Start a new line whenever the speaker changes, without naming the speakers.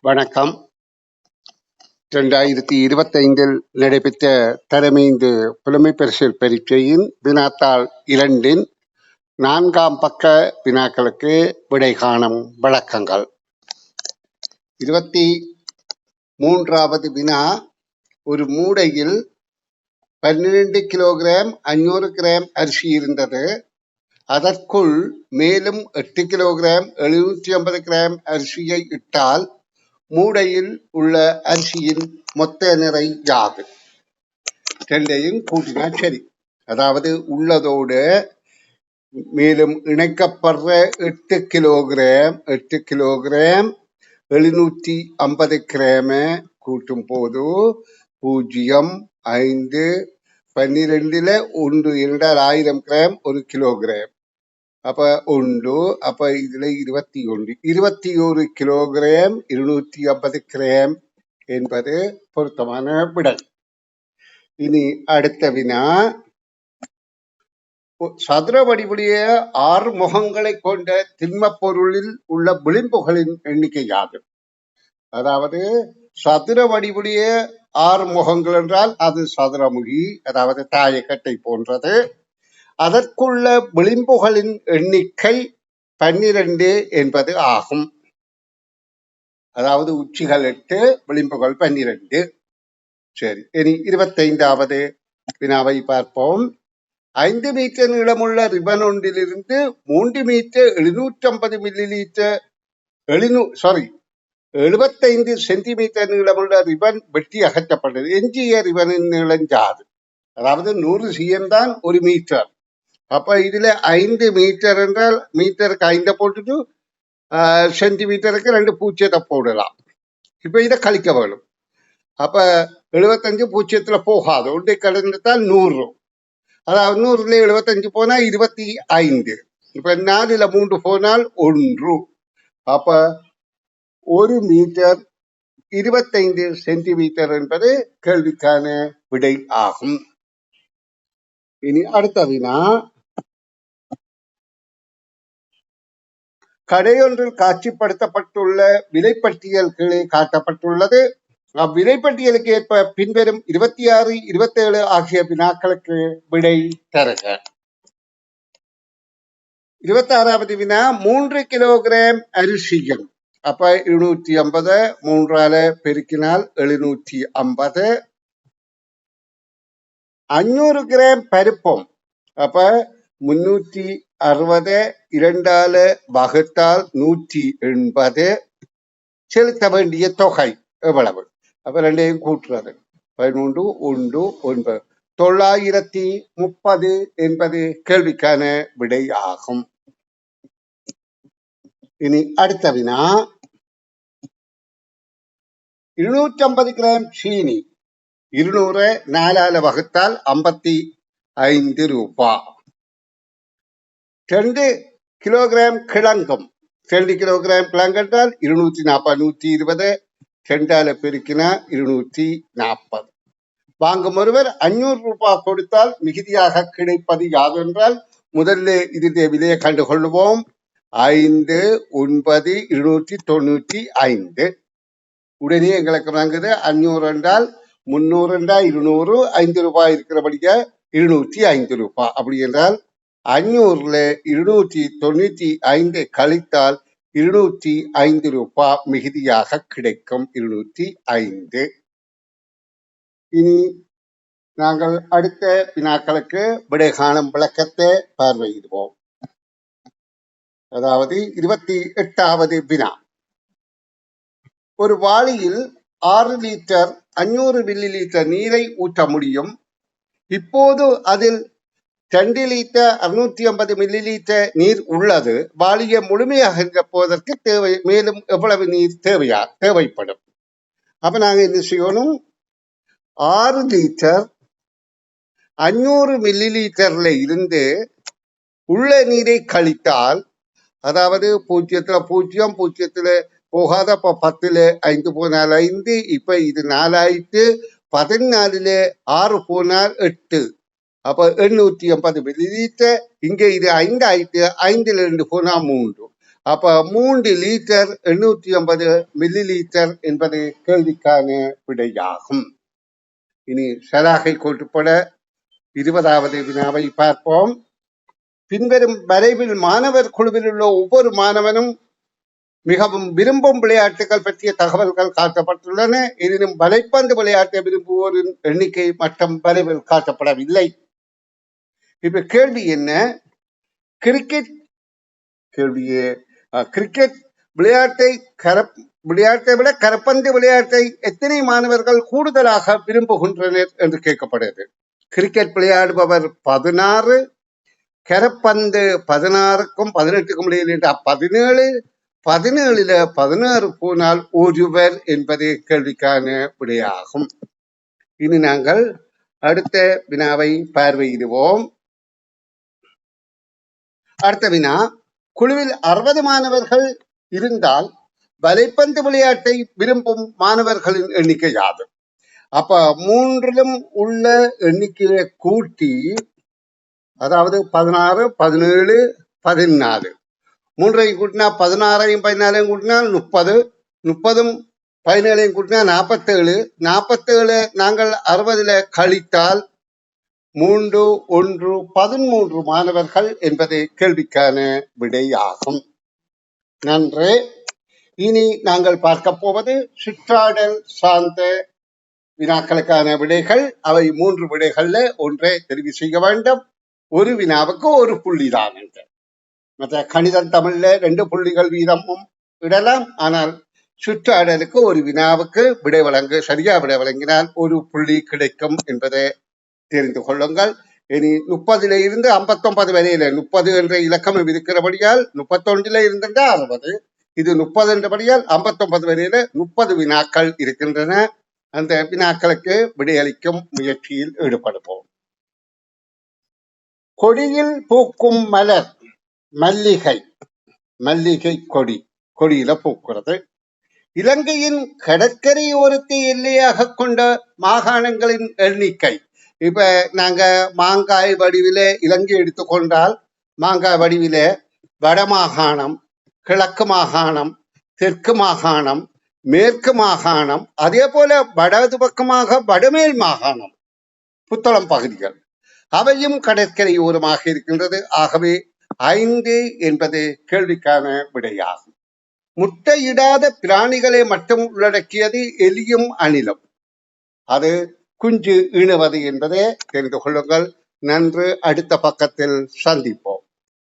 வணக்கம். 2025 நடைபெற்ற தலைமைந்து புலமை பரிசில் பரீட்சையின் வினாத்தாள் 2 4ஆம் பக்க வினாக்களுக்கு விடை காணும் விளக்கங்கள். 23வது வினா, ஒரு மூடையில் 12 கிலோகிராம் 500 கிராம் அரிசி இருந்தது. அதற்குள் மேலும் 8 கிலோகிராம் 750 கிராம் அரிசியை இட்டால் மூடையில் உள்ள அரிசியின் மொத்த நிறை யாது? ரெண்டையும் கூட்டினா சரி. அதாவது உள்ளதோடு மேலும் இணைக்கப்படுற 8 கிலோகிராம் 750 கிராம கூட்டும் போது 0, 5, 12 1 என்றால் 1000 கிராம் 1 கிலோகிராம். அப்ப 1, அப்ப இதுல 21 கிலோகிராம் 250 கிராம் என்பது பொருத்தமான விடை. இனி அடுத்த வினா, சதுர வடிவுடைய 6 முகங்களை கொண்ட திண்ம பொருளில் உள்ள விளிம்புகளின் எண்ணிக்கை யாது? அதாவது சதுர வடிவுடைய 6 முகங்கள் என்றால் அது சதுரமுகி, அதாவது தாயக்கட்டை போன்றது. அதற்குள்ள விளிம்புகளின் எண்ணிக்கை 12 என்பது ஆகும். அதாவது உச்சிகள் 8, விளிம்புகள் 12. சரி, இனி 25வது வினாவை பார்ப்போம். 5 மீட்டர் நீளமுள்ள ரிபன் ஒன்றிலிருந்து 3 மீட்டர் 750 மில்லிலீட்டர் 75 சென்டிமீட்டர் நீளமுள்ள ரிபன் வெட்டி அகற்றப்பட்டது. எஞ்சிய ரிபனின் நீளம் யாது? அதாவது 100 cm தான் 1 மீட்டர். அப்ப இதுல 5 மீட்டர் என்றால் மீட்டருக்கு 5 போட்டுட்டு சென்டிமீட்டருக்கு 2 பூஜ்ஜியத்தை போடலாம். இப்ப இதை கழிக்க வேணும். அப்ப 75 பூஜ்ஜியத்துல போகாது, ஒன்றை கடந்தால் 100. அதாவது 100ல 75 போனா 25. இப்ப 4ல 3 போனால் 1. அப்ப 1 மீட்டர் 25 சென்டிமீட்டர் என்பது கேள்விக்கான விடை ஆகும். இனி அடுத்த வினா, கடையொன்றில் காட்சிப்படுத்தப்பட்டுள்ள விலைப்பட்டியல் கீழே காட்டப்பட்டுள்ளது. அவ்விலைப்பட்டியலுக்கு ஏற்ப பின்வரும் 26, 27 ஆகிய வினாக்களுக்கு விடை தருக. 26வது வினா, 3 கிலோகிராம் அரிசியும், அப்ப 250 3ஆல பெருக்கினால் 750. 500 கிராம் பருப்பும், அப்ப 360 2ஆல வகுத்தால் 180. செலுத்த வேண்டிய தொகை எவ்வளவு? அப்ப ரெண்டையும் கூட்டுறது 11 1 9 930 என்பது கேள்விக்கான விடை ஆகும். இனி அடுத்த வினா, 250 கிராம் சீனி 200 4ஆல வகுத்தால் 55 ரூபாய். 2 கிலோகிராம் கிழங்கும், 2 கிலோகிராம் கிழங்கு என்றால் 240 120 2ஆல பெருக்கினா 240. வாங்கும் ஒருவர் 500 ரூபாய் கொடுத்தால் மிகுதியாக கிடைப்பது யாதென்றால் முதல்ல இதனுடைய விலையை கண்டுகொள்வோம். 5 9 295. உடனே எங்களுக்கு வாங்குது 500 என்றால் 300 என்றால் 200, 5 ரூபாய் இருக்கிறபடியா 205 ரூபாய். அப்படி என்றால் 500ல 295 கழித்தால் 205 ரூபாய் மிகுதியாக கிடைக்கும். 205. இனி நாங்கள் அடுத்த வினாக்களுக்கு விடை காணும் விளக்கத்தை பார்வையிடுவோம். அதாவது 28வது வினா, ஒரு வாளியில் 6 லிட்டர் 500 மில்லிலீட்டர் நீரை ஊற்ற முடியும். இப்போது அதில் 2 லிட்டர் 650 மில்லிலீட்டர் நீர் உள்ளது. வாளியை முழுமையாக நிரப்புவதற்கு மேலும் எவ்வளவு நீர் தேவைப்படும்? அப்ப நாங்க என்ன செய்யணும்? 6 லிட்டர் 500 மில்லிலீட்டர்ல இருந்து உள்ள நீரை கழித்தால், அதாவது 0ல 0 0ல போகாத, அப்ப 10ல 5 போனால் 5, இப்ப இது 4 ஆயிட்டு. 14ல 6 போனால் 8, அப்ப 850 மில்லிலீட்டர். இங்க இது 5 ஆயிட்டு, 5ல 2 போனா 3, அப்ப 3 லிட்டர் 850 மில்லி லிட்டர் என்பது கேள்விக்கான விடையாகும். இனி சலாகை கோட்டுப்பட 20வது வினாவை பார்ப்போம். பின்வரும் வரைவில் மாணவர் குழுவில் உள்ள ஒவ்வொரு மாணவனும் மிகவும் விரும்பும் விளையாட்டுகள் பற்றிய தகவல்கள் காட்டப்பட்டுள்ளன. எனினும் வலைப்பந்து விளையாட்டை விரும்புவோரின் எண்ணிக்கை மற்றும் வரைவில் காட்டப்படவில்லை. இப்ப கேள்வி என்ன? கிரிக்கெட் கேள்வியே கிரிக்கெட் விளையாட்டை விட கரப்பந்து விளையாட்டை எத்தனை மாணவர்கள் கூடுதலாக விரும்புகின்றனர் என்று கேட்கப்படுகிறது. கிரிக்கெட் விளையாடுபவர் 16, கரப்பந்து 16க்கும் 18க்கும் இடையில் 17, 17ல 16 போனால் ஒருவர் என்பது கேள்விக்கான விடையாகும். இனி நாங்கள் அடுத்த வினாவை பார்வையிடுவோம். அடுத்த வினா, குழுவில் 60 மாணவர்கள் இருந்தால் வலைப்பந்து விளையாட்டை விரும்பும் மாணவர்களின் எண்ணிக்கை யாது? அப்ப 3லும் உள்ள எண்ணிக்கையை கூட்டி, அதாவது 16, 17, 14, 3ஐயும் கூட்டினா 16ஐயும் 14ஐயும் கூட்டினா 30, 30ம் 17ஐயும் கூட்டினா 47, 47 நாங்கள் 60ல கழித்தால் 3, 1, 13 மாணவர்கள் என்பது கேள்விக்கான விடையாகும். நன்று. இனி நாங்கள் பார்க்க போவது சுற்றாடல் சார்ந்த வினாக்களுக்கான விடைகள். அவை 3 விடைகள்ல ஒன்றை தெரிவு செய்ய வேண்டும். ஒரு வினாவுக்கு 1 புள்ளி தான் என்று. மற்ற கணிதம் தமிழ்ல 2 புள்ளிகள் வீதமும் இடலாம். ஆனால் சுற்றாடலுக்கு ஒரு வினாவுக்கு சரியா விடை வழங்கினால் 1 புள்ளி கிடைக்கும் என்பதை தெரிந்து கொள்ளுங்கள். இனி 30ல இருந்து 59 வரையில 30 என்ற இலக்கம் இருக்கிறபடியால் 31ல இருந்திருந்தா 60, இது 30 என்றபடியால் 59 வரையில 30 வினாக்கள் இருக்கின்றன. அந்த வினாக்களுக்கு விடையளிக்கும் முயற்சியில் ஈடுபடுவோம். கொடியில் பூக்கும் மலர் மல்லிகை. மல்லிகை கொடியில பூக்கிறது. இலங்கையின் கடற்கரையோரத்தை எல்லையாக கொண்ட மாகாணங்களின் எண்ணிக்கை. இப்ப நாங்க மாங்காய் வடிவில இலங்கை எடுத்துக்கொண்டால் மாங்காய் வடிவில வடமாகாணம், கிழக்கு மாகாணம், தெற்கு மாகாணம், மேற்கு மாகாணம், அதே போல வடது பக்கமாக வடமேல் மாகாணம், புத்தளம் பகுதிகள் அவையும் கடற்கரை ஓரமாக இருக்கின்றது. ஆகவே 5 என்பது கேள்விக்கான விடையாகும். முட்டையிடாத பிராணிகளை மட்டும் உள்ளடக்கியது எலியும் அணிலும். அது குஞ்சு இணுவது என்பதை தெரிந்து கொள்ளுங்கள். நன்று. அடுத்த பக்கத்தில் சந்திப்போம்.